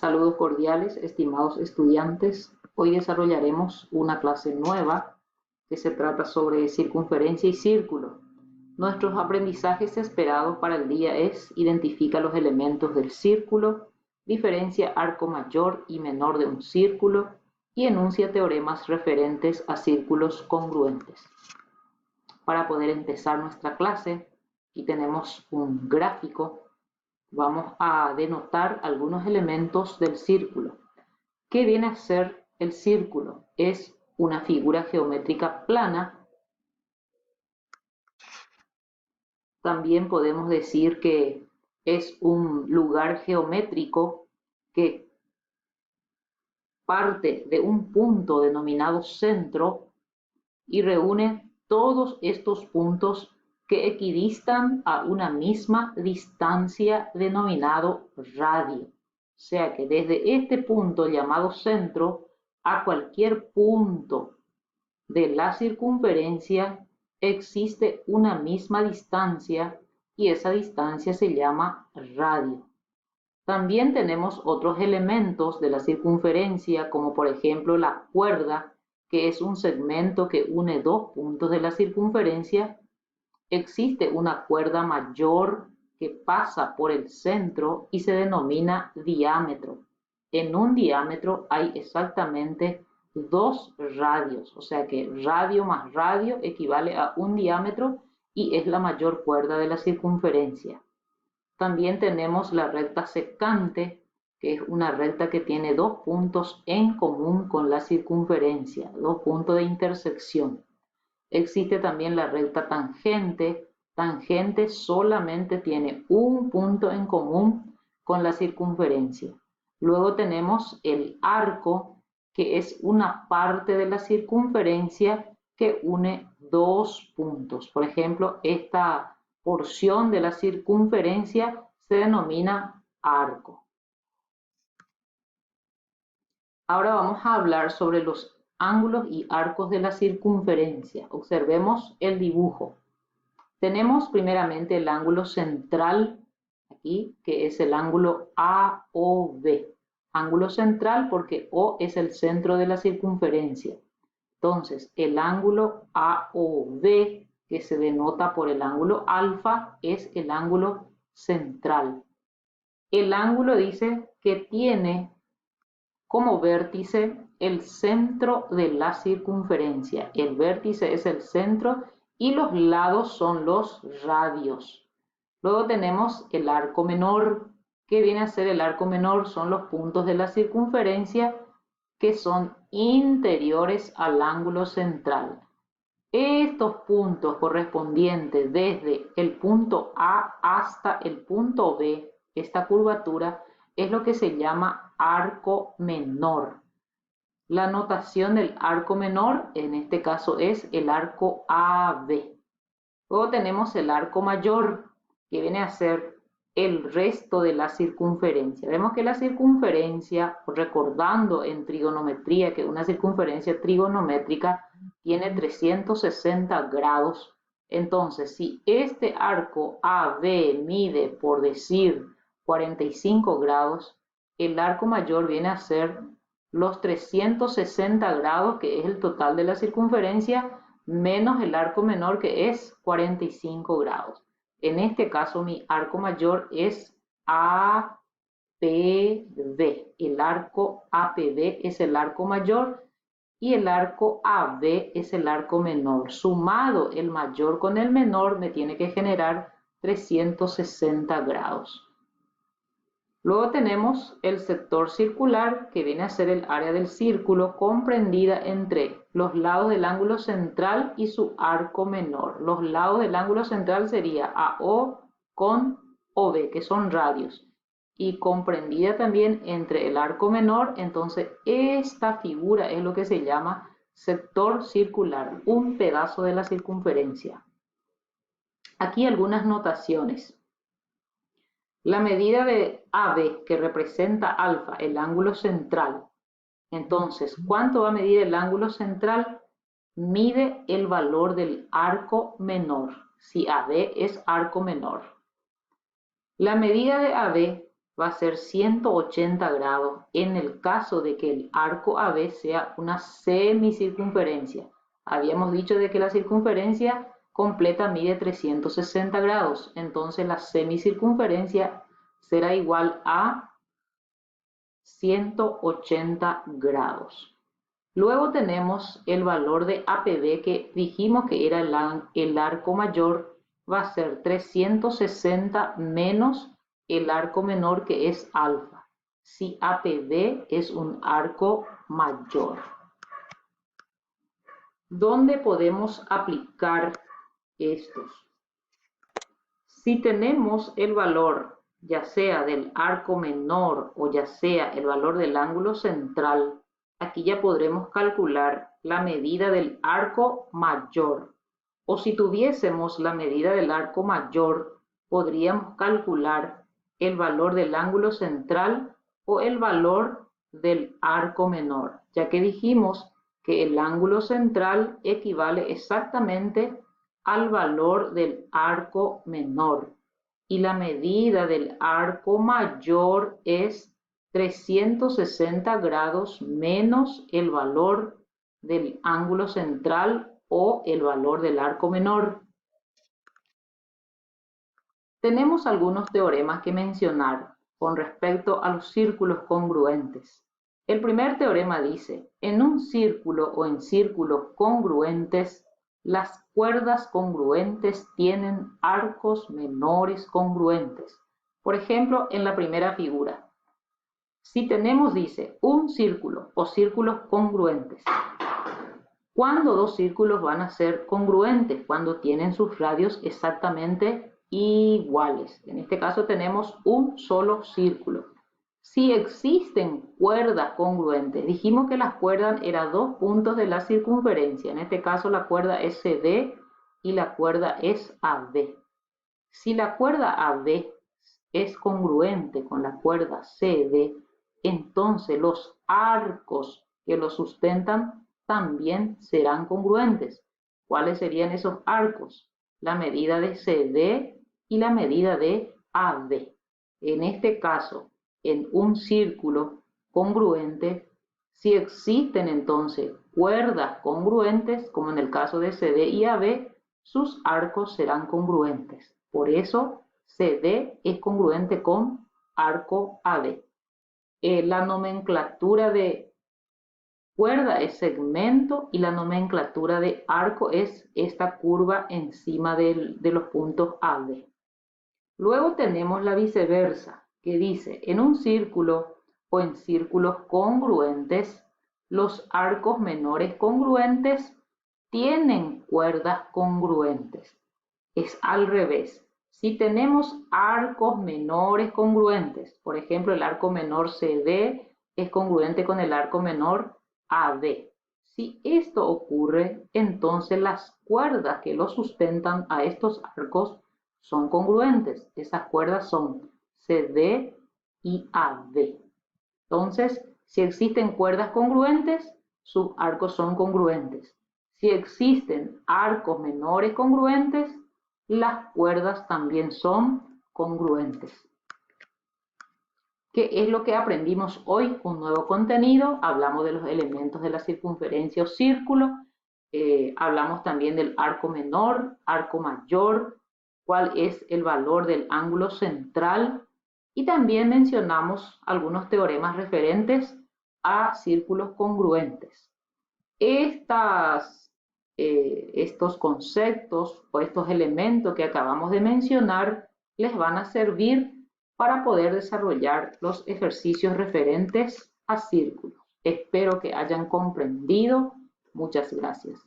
Saludos cordiales, estimados estudiantes. Hoy desarrollaremos una clase nueva que se trata sobre circunferencia y círculo. Nuestros aprendizajes esperados para el día es: identifica los elementos del círculo, diferencia arco mayor y menor de un círculo y enuncia teoremas referentes a círculos congruentes. Para poder empezar nuestra clase, aquí tenemos un gráfico. Vamos a denotar algunos elementos del círculo. ¿Qué viene a ser el círculo? Es una figura geométrica plana. También podemos decir que es un lugar geométrico que parte de un punto denominado centro y reúne todos estos puntos que equidistan a una misma distancia denominado radio. O sea que desde este punto llamado centro a cualquier punto de la circunferencia existe una misma distancia y esa distancia se llama radio. También tenemos otros elementos de la circunferencia, como por ejemplo la cuerda, que es un segmento que une dos puntos de la circunferencia. Existe una cuerda mayor que pasa por el centro y se denomina diámetro. En un diámetro hay exactamente dos radios, o sea que radio más radio equivale a un diámetro y es la mayor cuerda de la circunferencia. También tenemos la recta secante, que es una recta que tiene dos puntos en común con la circunferencia, dos puntos de intersección. Existe también la recta tangente. Tangente solamente tiene un punto en común con la circunferencia. Luego tenemos el arco, que es una parte de la circunferencia que une dos puntos. Por ejemplo, esta porción de la circunferencia se denomina arco. Ahora vamos a hablar sobre los ángulos y arcos de la circunferencia. Observemos el dibujo. Tenemos primeramente el ángulo central aquí, que es el ángulo AOB. Ángulo central porque O es el centro de la circunferencia. Entonces, el ángulo AOB, que se denota por el ángulo alfa, es el ángulo central. El ángulo dice que tiene como vértice el centro de la circunferencia. El vértice es el centro y los lados son los radios. Luego tenemos el arco menor. ¿Qué viene a ser el arco menor? Son los puntos de la circunferencia que son interiores al ángulo central. Estos puntos correspondientes desde el punto A hasta el punto B, esta curvatura, es lo que se llama arco menor. La notación del arco menor en este caso es el arco AB. Luego tenemos el arco mayor, que viene a ser el resto de la circunferencia. Vemos que la circunferencia, recordando en trigonometría que una circunferencia trigonométrica tiene 360 grados. Entonces, si este arco AB mide, por decir, 45 grados, el arco mayor viene a ser los 360 grados, que es el total de la circunferencia, menos el arco menor, que es 45 grados. En este caso, mi arco mayor es APB. El arco APB es el arco mayor y el arco AB es el arco menor. Sumado el mayor con el menor me tiene que generar 360 grados. Luego tenemos el sector circular, que viene a ser el área del círculo comprendida entre los lados del ángulo central y su arco menor. Los lados del ángulo central sería AO con OB, que son radios, y comprendida también entre el arco menor. Entonces esta figura es lo que se llama sector circular, un pedazo de la circunferencia. Aquí algunas notaciones. La medida de AB, que representa alfa, el ángulo central. Entonces, ¿cuánto va a medir el ángulo central? Mide el valor del arco menor, si AB es arco menor. La medida de AB va a ser 180 grados en el caso de que el arco AB sea una semicircunferencia. Habíamos dicho de que la circunferencia completa mide 360 grados, entonces la semicircunferencia será igual a 180 grados. Luego tenemos el valor de APB que dijimos que era el arco mayor, va a ser 360 menos el arco menor que es alfa, si APB es un arco mayor. ¿Dónde podemos aplicar estos? Si tenemos el valor ya sea del arco menor o ya sea el valor del ángulo central, aquí ya podremos calcular la medida del arco mayor. O si tuviésemos la medida del arco mayor, podríamos calcular el valor del ángulo central o el valor del arco menor, ya que dijimos que el ángulo central equivale exactamente al valor del arco menor y la medida del arco mayor es 360 grados menos el valor del ángulo central o el valor del arco menor. Tenemos algunos teoremas que mencionar con respecto a los círculos congruentes. El primer teorema dice, en un círculo o en círculos congruentes, las cuerdas congruentes tienen arcos menores congruentes. Por ejemplo, en la primera figura, si tenemos, dice, un círculo o círculos congruentes, ¿cuándo dos círculos van a ser congruentes? Cuando tienen sus radios exactamente iguales. En este caso tenemos un solo círculo. Si existen cuerdas congruentes, dijimos que las cuerdas eran dos puntos de la circunferencia. En este caso la cuerda es CD y la cuerda es AB. Si la cuerda AB es congruente con la cuerda CD, entonces los arcos que lo sustentan también serán congruentes. ¿Cuáles serían esos arcos? La medida de CD y la medida de AB. En este caso, en un círculo congruente, si existen entonces cuerdas congruentes, como en el caso de CD y AB, sus arcos serán congruentes. Por eso, CD es congruente con arco AB. La nomenclatura de cuerda es segmento y la nomenclatura de arco es esta curva encima de los puntos AB. Luego tenemos la viceversa, que dice, en un círculo o en círculos congruentes, los arcos menores congruentes tienen cuerdas congruentes. Es al revés. Si tenemos arcos menores congruentes, por ejemplo, el arco menor CD es congruente con el arco menor AB. Si esto ocurre, entonces las cuerdas que lo sustentan a estos arcos son congruentes. Esas cuerdas son CD y AB. Entonces, si existen cuerdas congruentes, sus arcos son congruentes. Si existen arcos menores congruentes, las cuerdas también son congruentes. ¿Qué es lo que aprendimos hoy? Un nuevo contenido. Hablamos de los elementos de la circunferencia o círculo. Hablamos también del arco menor, arco mayor, cuál es el valor del ángulo central. Y también mencionamos algunos teoremas referentes a círculos congruentes. Estos conceptos o estos elementos que acabamos de mencionar les van a servir para poder desarrollar los ejercicios referentes a círculos. Espero que hayan comprendido. Muchas gracias.